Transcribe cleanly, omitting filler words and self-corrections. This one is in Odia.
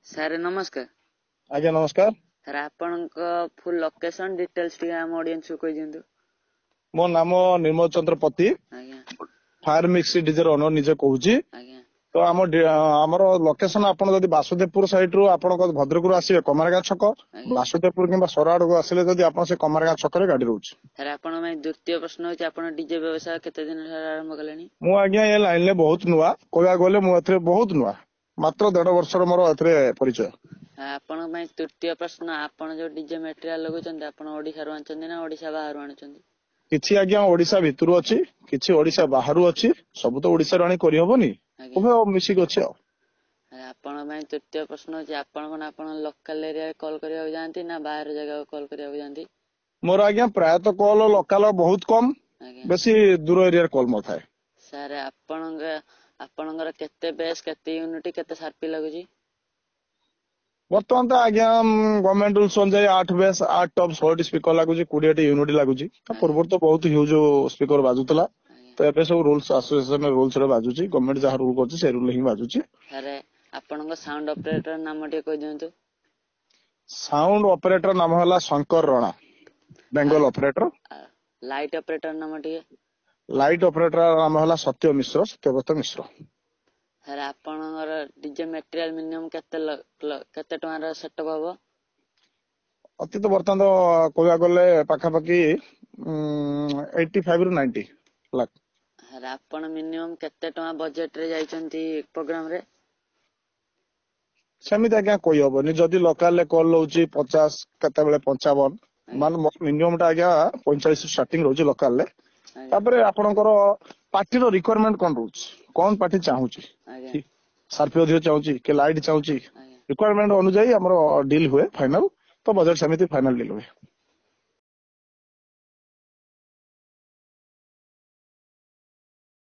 ସାର୍ ନମସ୍କାର। ଆଜ୍ଞା ନମସ୍କାର। ସାର୍ ଆପଣଙ୍କ ଫୁଲ୍ ଲୋକେସନ ଡିଟେଲ୍ସ ଟିକେ ଆମ ଅଡିଏନ୍ସକୁ କହିଦିଅନ୍ତୁ। ମୋ ନାମ ନିର୍ମଳ ଚନ୍ଦ୍ର ପତି, ଆଜ୍ଞା ଫାୟାର ମିକ୍ସ ଡିଜର ଓନର ନିଜେ କହୁଛି। ଆଜ୍ଞା ତ ଆମର ଲୋକେସନ ଆପଣ ଯଦି ବାସୁଦେବପୁର ସାଇଡ୍ ରୁ ଆପଣଙ୍କ ଭଦ୍ରକରୁ ଆସିବେ କମାରଗାଁ ଛକ, ଆଜ୍ଞା। ବାସୁଦେବପୁର କିମ୍ବା ସରା ଆଡକୁ ଆସିଲେ ଯଦି ଆପଣ ସେ କମାରଗାଁ ଛକରେ ଗାଡି ରହୁଛି। ସାର୍ ଆପଣଙ୍କ ପାଇଁ ଦ୍ୱିତୀୟ ପ୍ରଶ୍ନ ହଉଛି ଆପଣ ଡିଜେ ବ୍ୟବସାୟ କେତେ ଦିନ ହେଲା ଆରମ୍ଭ କଲେଣି? ମୁଁ ଆଜ୍ଞା ଏ ଲାଇନ ରେ ବହୁତ ନୂଆ, କହିବାକୁ ଗଲେ ମୁଁ ଏଥିରେ ବହୁତ ନୂଆ, ମାତ୍ର 1.5 ବର୍ଷର ମୋର ଏଥିରେ ପରିଚୟ। ଆପଣଙ୍କ ପାଇଁ ତୃତୀୟ ପ୍ରଶ୍ନ, ଆପଣ ଯୋଉ ଡିଜେ ମେଟେରିଆଲ ଲଗାଉଛନ୍ତି ଆପଣ ଓଡିଶାରୁ ଆଣୁଛନ୍ତି ନା ଓଡିଶା ବାହାରୁ ଆଣୁଛନ୍ତି? କିଛି ଆଜ୍ଞା ଓଡିଶା ଭିତରୁ ଅଛି, କିଛି ଓଡିଶା ବାହାରୁ ଅଛି, ସବୁ ତ ଓଡିଶାରୁ ଆଣି କରିହବନି, ଆଜ୍ଞା। ଉଭୟ ମିଶିକି ଅଛି ଆଉ। ଆପଣଙ୍କ ପାଇଁ ତୃତୀୟ ପ୍ରଶ୍ନ ହଉଛି ଆପଣ ଲୋକାଲ ଏରିଆରେ କଲ୍ କରିବାକୁ ଯାଆନ୍ତି ନା ବାହାର ଜାଗାକୁ କଲ୍ କରିବାକୁ ଯାଆନ୍ତି? ମୋର ଆଜ୍ଞା ପ୍ରାୟତଃ କଲ୍ ଲୋକାଲ ବହୁତ କମ, ଆଜ୍ଞା। ବେଶୀ ଦୂର ଏରିଆରେ କଲ୍ ମୋର ଥାଏ। ସାର୍ ଆପଣଙ୍କର କେତେ ବେସ୍, କେତେ ୟୁନିଟ୍, କେତେ ସାର୍ପି ଲାଗୁଛି? ବର୍ତ୍ତମାନ ତ ଆଜ୍ଞା ଗଭର୍ଣ୍ଣମେଣ୍ଟ ରୁଲ୍ସ ଅନୁଯାୟୀ 8 ବେସ୍ 8 ଟପ୍ 16ଟି ସ୍ପିକର ଲାଗୁଛି, 20ଟି ୟୁନିଟ୍ ଲାଗୁଛି। ତା ପୂର୍ବରୁ ତ ବହୁତ ହ୍ୟୁଜ ସ୍ପିକର ବାଜୁଥିଲା, ଆଜ୍ଞା। ତ ଏବେ ସବୁ ରୁଲ୍ସ ଆସୋସିଏସନ ରୁଲ୍ସ ରେ ବାଜୁଛି, ଗଭର୍ଣ୍ଣମେଣ୍ଟ ଯାହା ରୁଲ୍ କରୁଛି ସେ ରୁଲ୍ ହିଁ ବାଜୁଛି। ସାର୍ ଆପଣଙ୍କ ସାଉଣ୍ଡ ଅପରେଟର ନାମ ଟିକେ କହିଦିଅନ୍ତୁ। ସାଉଣ୍ଡ ଅପରେଟର ନାମ ହେଲା Shankar Rana, Bengal operator. Light operator ନାମ ଟିକେ? ଲାଇଟ୍ ଅପରେଟର ନାମ ହେଲା ସତ୍ୟ ମିଶ୍ର, ସତ୍ୟବ୍ରତ ମିଶ୍ର। ସାର୍ ଆପଣଙ୍କର ଡିଜେ ମେଟେରିଆଲ ମିନିମମ୍ କେତେ ଟଙ୍କାର ସେଟଅପ୍ ହବ? ଅତୀତ ବର୍ତ୍ତମାନ ତ କହିବାକୁ ଗଲେ ପାଖାପାଖି 85 ରୁ 90 ଲାખ। ସାର୍ ଆପଣ ମିନିମମ୍ କେତେ ଟଙ୍କା ବଜେଟ ରେ ଯାଇଛନ୍ତି ପ୍ରୋଗ୍ରାମ ରେ? ସେମିତି ଆଜ୍ଞା କହିହବନି, ଯଦି ଲୋକାଲ କଲ୍ ରହୁଛି 50, କେତେବେଳେ 55, ମାନେ ମିନିମମ୍ ଟା ଆଜ୍ଞା 45 ଷ୍ଟାର୍ଟିଂ ରହୁଛି ଲୋକାଲ ରେ। ଆଜ୍ଞା ତାପରେ ଆପଣଙ୍କର ପାର୍ଟିର ରିକ୍ୱାରମେଣ୍ଟ କଣ ରହୁଛି, କଣ ପାର୍ଟି ଚାହୁଁଛି, ଆଜ୍ଞା ସାର୍ପି ଅଧିକ ଚାହୁଁଛି କି ଲାଇଟ୍ ଚାହୁଁଛି, ଆଜ୍ଞା। ରିକ୍ୱାରମେଣ୍ଟ ଅନୁଯାୟୀ ଆମର ଡିଲ୍ ହୁଏ ଫାଇନାଲ, ତ ବଜେଟ ସେମିତି ଫାଇନାଲ ଡିଲ୍ ହୁଏ।